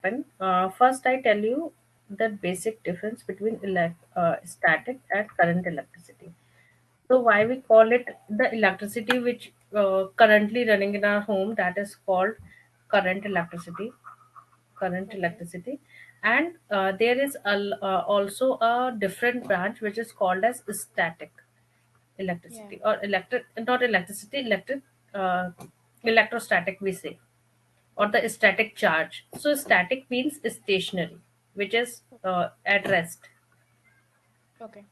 First, I tell you the basic difference between static and current electricity. So, why we call it the electricity which currently running in our home, that is called current electricity. Current Okay. electricity, and there is also a different branch which is called as static Yeah. electricity, or electric, not electricity, electric, uh, electrostatic we say, or the static charge. So static means stationary, which is at rest, Okay.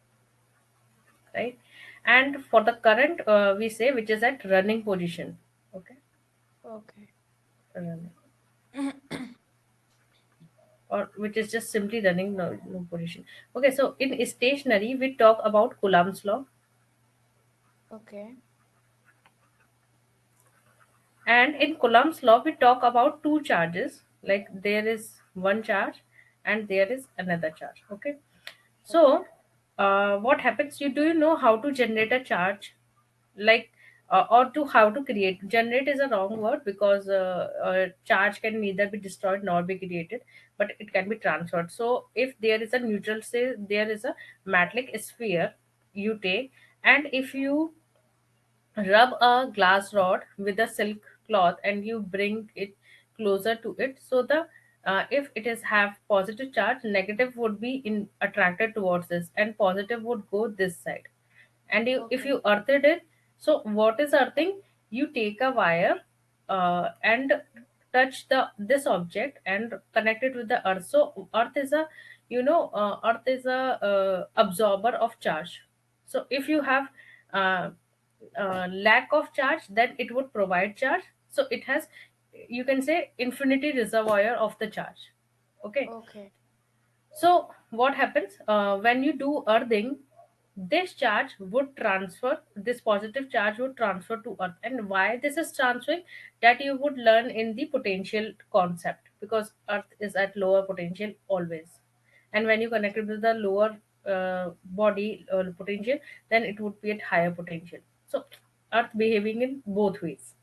right? And for the current, we say which is at running position. Okay, Okay. running, or which is just simply running, no position. Okay, so in stationary we talk about Coulomb's law, Okay. and in Coulomb's law we talk about two charges, like there is one charge and there is another charge. Okay, Okay. so what happens, you do you know how to generate a charge, like or to how to create. Generate is a wrong word, because a charge can neither be destroyed nor be created, but it can be transferred. So if there is a neutral, say there is a metallic sphere you take, and if you rub a glass rod with a silk cloth and you bring it closer to it, so the if it is have positive charge, negative would be in attracted towards this and positive would go this side. And you, if Okay. you earthed it, so what is earthing, you take a wire and touch the this object and connect it with the earth. So earth is a, earth is a absorber of charge. So if you have uh, lack of charge, then it would provide charge. So it has, you can say, infinity reservoir of the charge. Okay, Okay. so what happens when you do earthing, this charge would transfer, this positive charge would transfer to earth. And why this is transferring, that you would learn in the potential concept, because earth is at lower potential always. And when you connect it with the lower body potential, then it would be at higher potential. So earth behaving in both ways,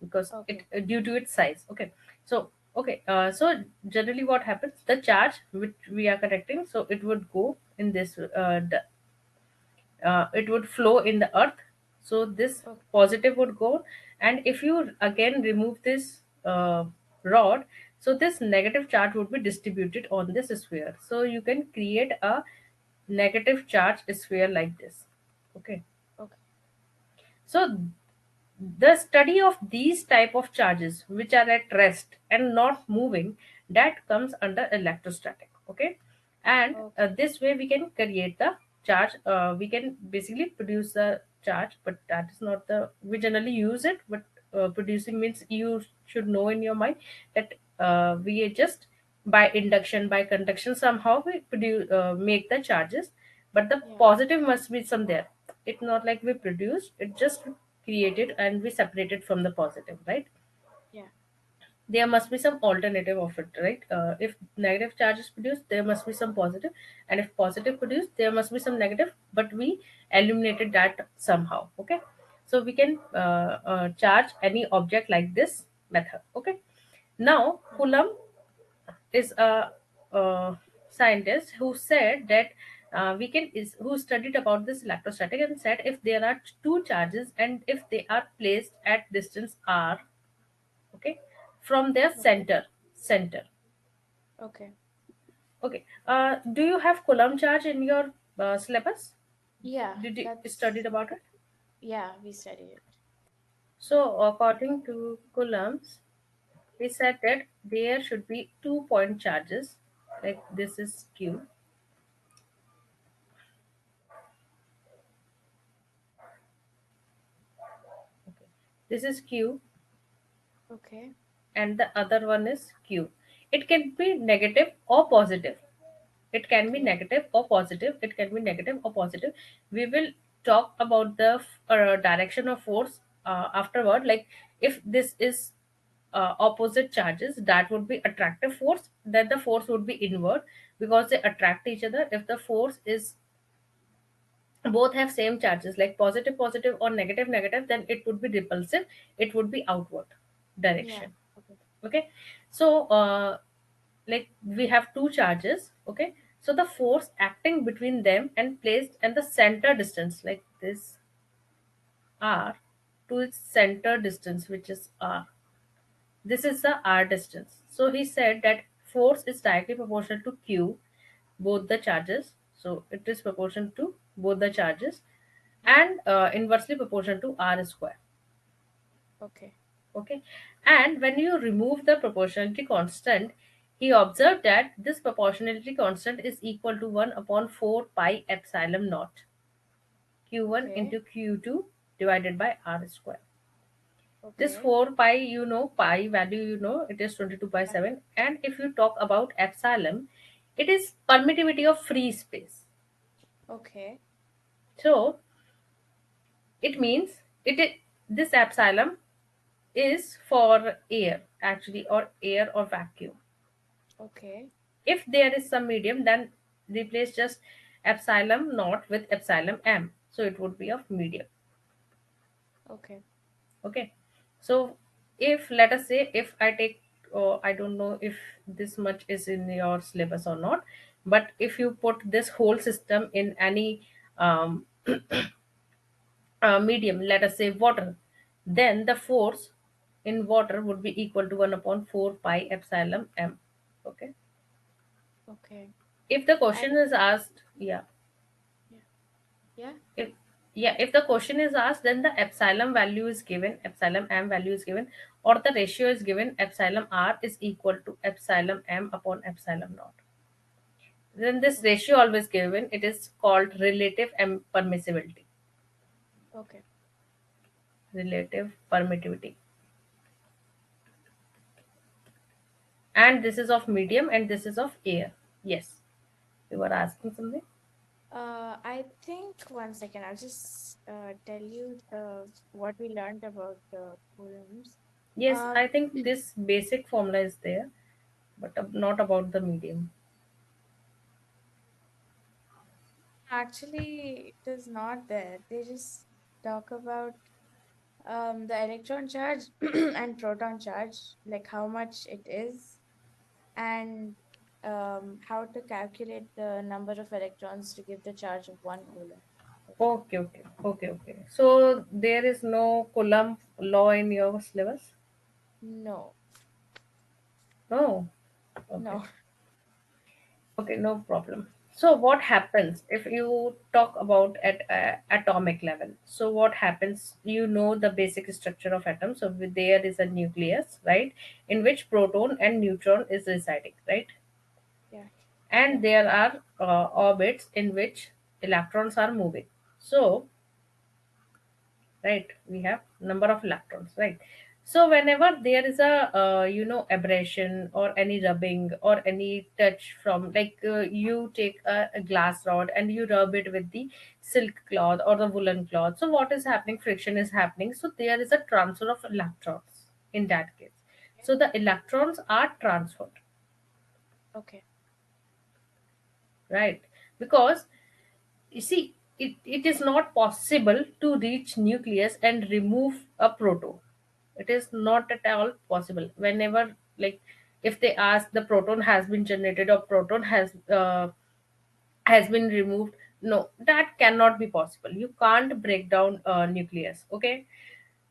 because it Okay. due to its size. Okay, so okay, so generally what happens, the charge which we are connecting, so it would go in this it would flow in the earth. So this Okay. positive would go, and if you again remove this rod, so this negative charge would be distributed on this sphere, so you can create a negative charge sphere like this. Okay, Okay. so the study of these type of charges which are at rest and not moving, that comes under electrostatic. Okay, and Okay. this way we can create the charge, we can basically produce the charge, but that is not the, we generally use it, but producing means you should know in your mind that we just by induction, by conduction, somehow we produce, make the charges, but the Yeah. positive must be some there. It's not like we produced it, just created and we separated from the positive, right? Yeah. There must be some alternative of it, right? If negative charge is produced, there must be some positive, and if positive produced, there must be some negative, but we eliminated that somehow. Okay, so we can charge any object like this method. Okay, now Yeah. Coulomb is a scientist who said that we can is who studied about this electrostatic and said, if there are two charges and if they are placed at distance r, okay, from their Okay. center. Okay. Okay, do you have Coulomb charge in your syllabus? Yeah. Did you That's studied about it? yeah. We studied it. So according to Coulomb's, we said that there should be 2 point charges, like this is q, okay, this is q, Okay. and the other one is q. It can be negative or positive. It can be Okay. negative or positive. It can be negative or positive. We will talk about the direction of force afterward. Like if this is opposite charges, that would be attractive force. Then the force would be inward, because they attract each other. If the force is both have same charges, like positive positive or negative negative, then it would be repulsive. It would be outward Yeah. direction. Okay. Okay, so like we have two charges, okay? So the force acting between them and placed at the center distance like this r to its center distance, which is r. This is the r distance. So he said that force is directly proportional to q, both the charges. So it is proportional to both the charges, and inversely proportional to r square. Okay. Okay. And when you remove the proportionality constant, he observed that this proportionality constant is equal to 1 upon 4 pi epsilon naught q1 Okay. into q2 divided by r square. This Okay. 4 pi, pi value, it is 22 by Yeah. 7. And if you talk about epsilon, it is permittivity of free space. Okay. So it means this epsilon is for air actually, or air or vacuum. Okay. If there is some medium, then replace just epsilon naught with epsilon m. So it would be of medium. Okay. Okay. So if let us say if I take, I don't know if this much is in your syllabus or not, but if you put this whole system in any um, medium, let us say water, then the force in water would be equal to 1 upon 4 pi epsilon m. Okay. Okay. If the And question is asked, yeah, yeah. Yeah. if yeah, if the question is asked, then the epsilon value is given, epsilon m value is given, or the ratio is given, epsilon r is equal to epsilon m upon epsilon naught. Then this Okay. ratio always given, it is called relative permissibility, Okay. relative permittivity. And this is of medium and this is of air. Yes, you were asking something. I think one second. I'll just tell you what we learned about the coulombs. Yes, Uh, I think this basic formula is there, but not about the medium. Actually, it is not there. They just talk about the electron charge and proton charge, like how much it is, and how to calculate the number of electrons to give the charge of 1 coulomb. That's it. Okay, okay, okay, okay. So there is no Coulomb law in your syllabus? No, No. Okay. no. Okay, no problem. So what happens if you talk about at atomic level? So what happens? You know the basic structure of atom. So there is a nucleus, right, in which proton and neutron is residing, right? Yeah, And yeah. there are orbits in which electrons are moving. So right, we have number of electrons, right? So whenever there is a abrasion or any rubbing or any touch from, like, you take a glass rod and you rub it with the silk cloth or the woolen cloth, so what is happening? Friction is happening, so there is a transfer of electrons in that case. So the electrons are transferred, Okay, right? Because you see, it is not possible to reach nucleus and remove a proton. It is not at all possible. Whenever, like, if they ask the proton has been generated or proton has been removed, no, that cannot be possible. You can't break down nucleus. Okay.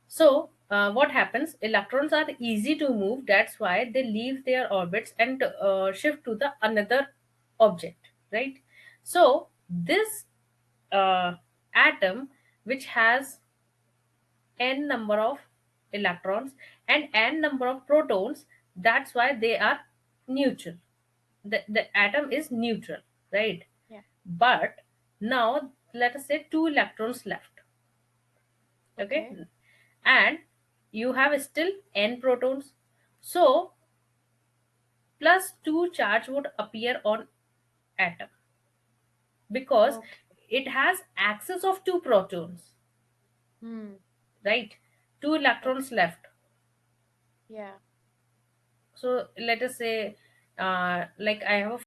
So what happens? Electrons are easy to move. That's why they leave their orbits and shift to the another object, right? So this uh, atom, which has n number of electrons and n number of protons, that's why they are neutral. The atom is neutral, right? yeah. But now let us say two electrons left, okay? Okay, And you have still n protons, so plus 2 charge would appear on atom because okay. it has access of two protons, Hmm. right? Two Okay. electrons left. Yeah. So let us say, like, I have a